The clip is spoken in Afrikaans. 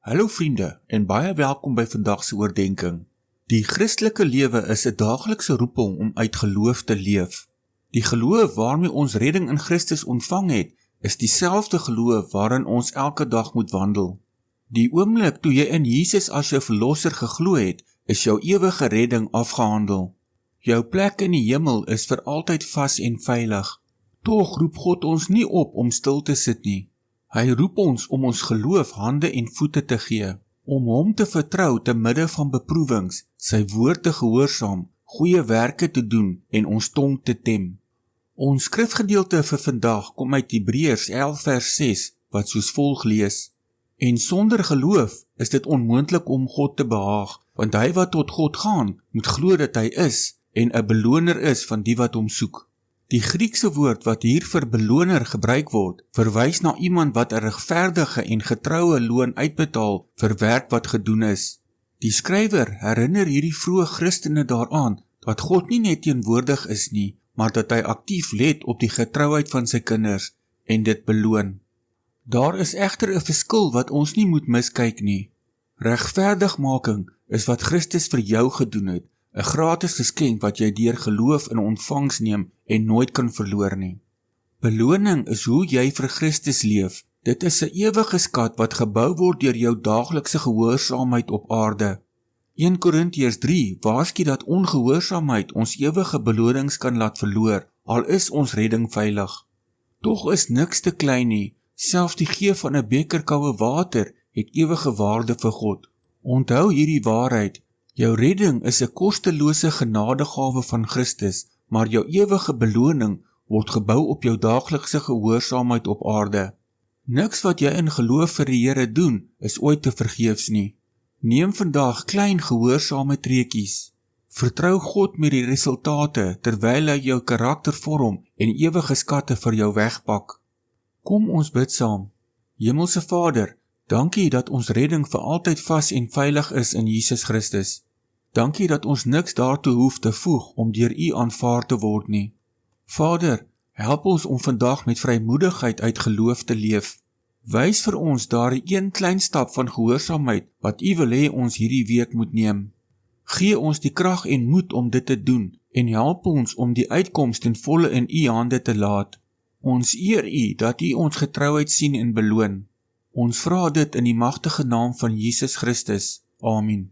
Hallo vriende en baie welkom by vandag se oordeenking. Die Christelike lewe is 'n daaglikse roeping om uit geloof te leef. Die geloof waarmee ons redding in Christus ontvang het, is dieselfde geloof waarin ons elke dag moet wandel. Die oomblik toe jy in Jesus as jou verlosser geglo het, is jou ewige redding afgehandel. Jou plek in die hemel is vir altyd vas en veilig. Tog roep God ons nie op om stil te sit nie. Hy roep ons om ons geloof hande en voete te gee, om hom te vertrou te midde van beproewings, sy woord te gehoorsaam, goeie werke te doen en ons tong te tem. Ons skrifgedeelte vir vandag kom uit Hebreërs 11 vers 6, wat soos volg lees: En sonder geloof is dit onmoontlik om God te behaag, want hy wat tot God gaan, moet glo dat hy is en 'n beloner is van die wat hom soek. Die Griekse woord wat hier vir beloner gebruik word, verwys na iemand wat 'n regverdige en getroue loon uitbetaal vir werk wat gedoen is. Die skrywer herinner hierdie vroeë Christene daaraan dat God nie net teenwoordig is nie, maar dat hy aktief let op die getrouheid van sy kinders en dit beloon. Daar is egter 'n verskil wat ons nie moet miskyk nie. Regverdigmaking is wat Christus vir jou gedoen het, 'n gratis geskenk wat jy deur geloof in ontvangs neem en nooit kan verloor nie. Beloning is hoe jy vir Christus leef. Dit is 'n ewige skat wat gebou word deur jou daaglikse gehoorsaamheid op aarde. 1 Korintiërs 3 waarsku dat ongehoorsaamheid ons ewige belonings kan laat verloor, al is ons redding veilig. Tog is niks te klein nie, selfs die gee van 'n beker koue water het ewige waarde vir God. Onthou hierdie waarheid. Jou redding is 'n kostelose genadegawe van Christus, maar jou ewige beloning word gebou op jou daaglikse gehoorsaamheid op aarde. Niks wat jy in geloof vir die Here doen, is ooit te vergeefs nie. Neem vandag klein gehoorsame treetjies. Vertrou God met die resultate, terwyl hy jou karakter vorm en ewige skatte vir jou wegpak. Kom ons bid saam. Hemelse Vader, dankie dat ons redding vir altyd vas en veilig is in Jesus Christus. Dankie dat ons niks daartoe hoef te voeg om deur U aanvaar te word nie. Vader, help ons om vandag met vrymoedigheid uit geloof te leef. Wys vir ons daardie een klein stap van gehoorsaamheid wat U wil hê ons hierdie week moet neem. Gee ons die krag en moed om dit te doen en help ons om die uitkoms ten volle in U hande te laat. Ons eer U dat U ons getrouheid sien en beloon. Ons vra dit in die magtige naam van Jesus Christus. Amen.